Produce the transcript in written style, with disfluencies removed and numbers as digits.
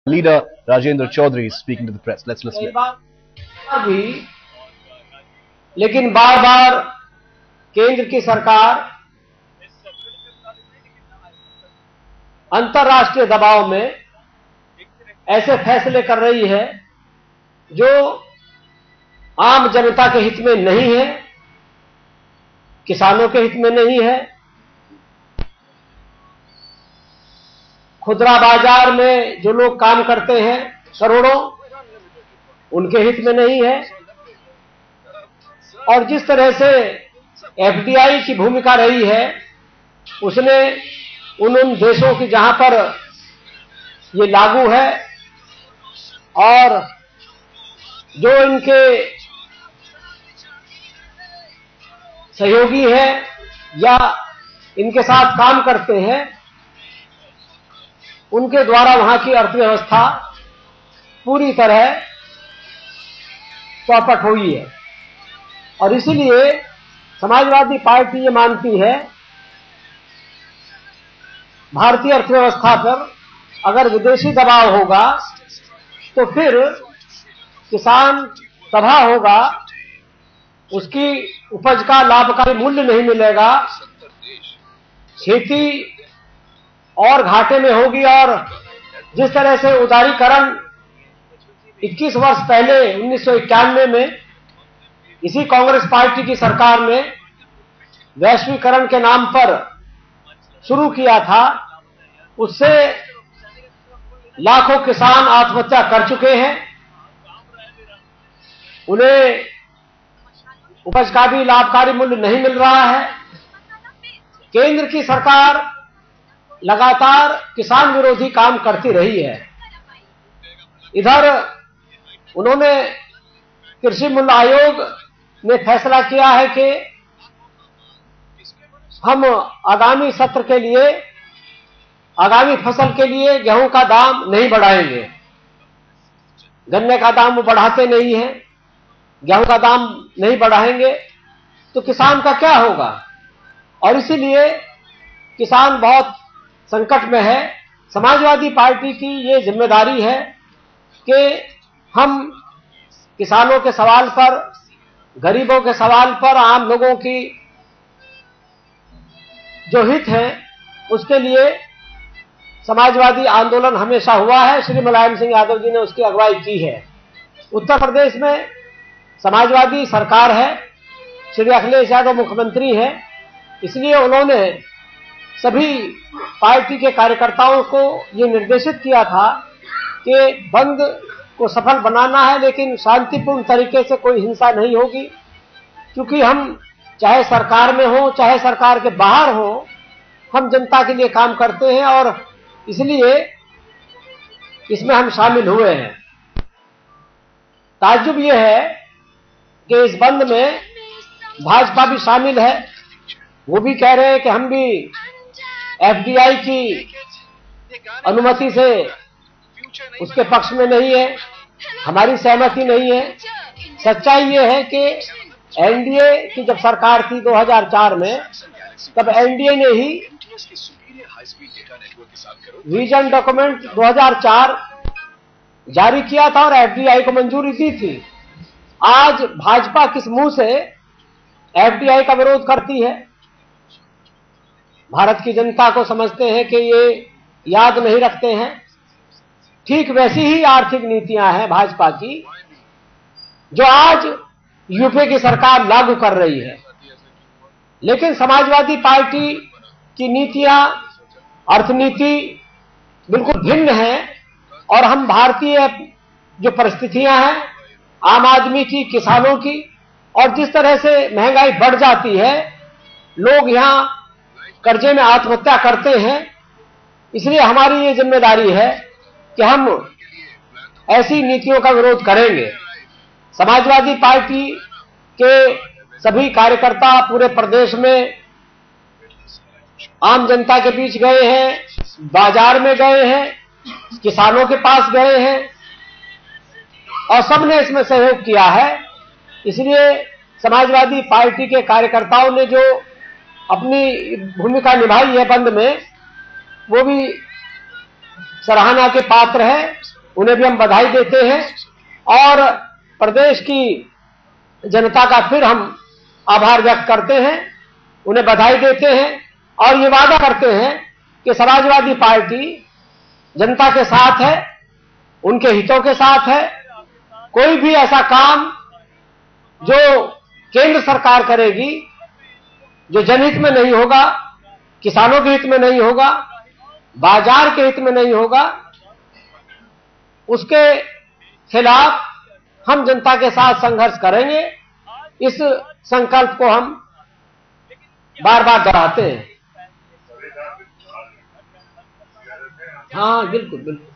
Leader Rajendra Chaudhary is speaking to the press. Let's listen. लेकिन बार बार केंद्र की सरकार अंतर्राष्ट्रीय दबाव में ऐसे फैसले कर रही है जो आम जनता के हित में नहीं है, किसानों के हित में नहीं है, खुदरा बाजार में जो लोग काम करते हैं करोड़ों, उनके हित में नहीं है। और जिस तरह से एफडीआई की भूमिका रही है, उसने उन देशों की जहां पर ये लागू है और जो इनके सहयोगी हैं या इनके साथ काम करते हैं, उनके द्वारा वहां की अर्थव्यवस्था पूरी तरह चौपट हुई है। और इसलिए समाजवादी पार्टी ये मानती है भारतीय अर्थव्यवस्था पर अगर विदेशी दबाव होगा तो फिर किसान तबाह होगा, उसकी उपज का लाभकारी मूल्य नहीं मिलेगा, खेती और घाटे में होगी। और जिस तरह से उदारीकरण 21 वर्ष पहले 1991 में इसी कांग्रेस पार्टी की सरकार ने वैश्वीकरण के नाम पर शुरू किया था, उससे लाखों किसान आत्महत्या कर चुके हैं, उन्हें उपज का भी लाभकारी मूल्य नहीं मिल रहा है। केंद्र की सरकार लगातार किसान विरोधी काम करती रही है। इधर उन्होंने कृषि मूल्य आयोग ने फैसला किया है कि हम आगामी सत्र के लिए, आगामी फसल के लिए गेहूं का दाम नहीं बढ़ाएंगे। गन्ने का दाम वो बढ़ाते नहीं है, गेहूं का दाम नहीं बढ़ाएंगे तो किसान का क्या होगा। और इसीलिए किसान बहुत संकट में है। समाजवादी पार्टी की ये जिम्मेदारी है कि हम किसानों के सवाल पर, गरीबों के सवाल पर, आम लोगों की जो हित है उसके लिए समाजवादी आंदोलन हमेशा हुआ है। श्री मुलायम सिंह यादव जी ने उसकी अगुवाई की है। उत्तर प्रदेश में समाजवादी सरकार है, श्री अखिलेश यादव मुख्यमंत्री हैं, इसलिए उन्होंने सभी पार्टी के कार्यकर्ताओं को ये निर्देशित किया था कि बंद को सफल बनाना है, लेकिन शांतिपूर्ण तरीके से, कोई हिंसा नहीं होगी। क्योंकि हम चाहे सरकार में हो चाहे सरकार के बाहर हो, हम जनता के लिए काम करते हैं और इसलिए इसमें हम शामिल हुए हैं। ताज्जुब यह है कि इस बंद में भाजपा भी शामिल है। वो भी कह रहे हैं कि हम भी एफडीआई की अनुमति से उसके पक्ष में नहीं है, हमारी सहमति नहीं है। सच्चाई ये है कि एनडीए की जब सरकार थी 2004 में, तब एनडीए ने ही विजन डॉक्यूमेंट 2004 जारी किया था और एफडीआई को मंजूरी दी थी। आज भाजपा किस मुंह से एफडीआई का विरोध करती है? भारत की जनता को समझते हैं कि ये याद नहीं रखते हैं। ठीक वैसी ही आर्थिक नीतियां हैं भाजपा की जो आज यूपी की सरकार लागू कर रही है। लेकिन समाजवादी पार्टी की नीतियां, अर्थनीति बिल्कुल भिन्न है। और हम भारतीय जो परिस्थितियां हैं आम आदमी की, किसानों की, और जिस तरह से महंगाई बढ़ जाती है, लोग यहां कर्जे में आत्महत्या करते हैं, इसलिए हमारी ये जिम्मेदारी है कि हम ऐसी नीतियों का विरोध करेंगे। समाजवादी पार्टी के सभी कार्यकर्ता पूरे प्रदेश में आम जनता के बीच गए हैं, बाजार में गए हैं, किसानों के पास गए हैं और सबने इसमें सहयोग किया है। इसलिए समाजवादी पार्टी के कार्यकर्ताओं ने जो अपनी भूमिका निभाई है बंद में, वो भी सराहना के पात्र है। उन्हें भी हम बधाई देते हैं और प्रदेश की जनता का फिर हम आभार व्यक्त करते हैं, उन्हें बधाई देते हैं और ये वादा करते हैं कि समाजवादी पार्टी जनता के साथ है, उनके हितों के साथ है। कोई भी ऐसा काम जो केंद्र सरकार करेगी जो जनहित में नहीं होगा, किसानों के हित में नहीं होगा, बाजार के हित में नहीं होगा, उसके खिलाफ हम जनता के साथ संघर्ष करेंगे। इस संकल्प को हम बार बार दोहराते हैं। हाँ, बिल्कुल बिल्कुल।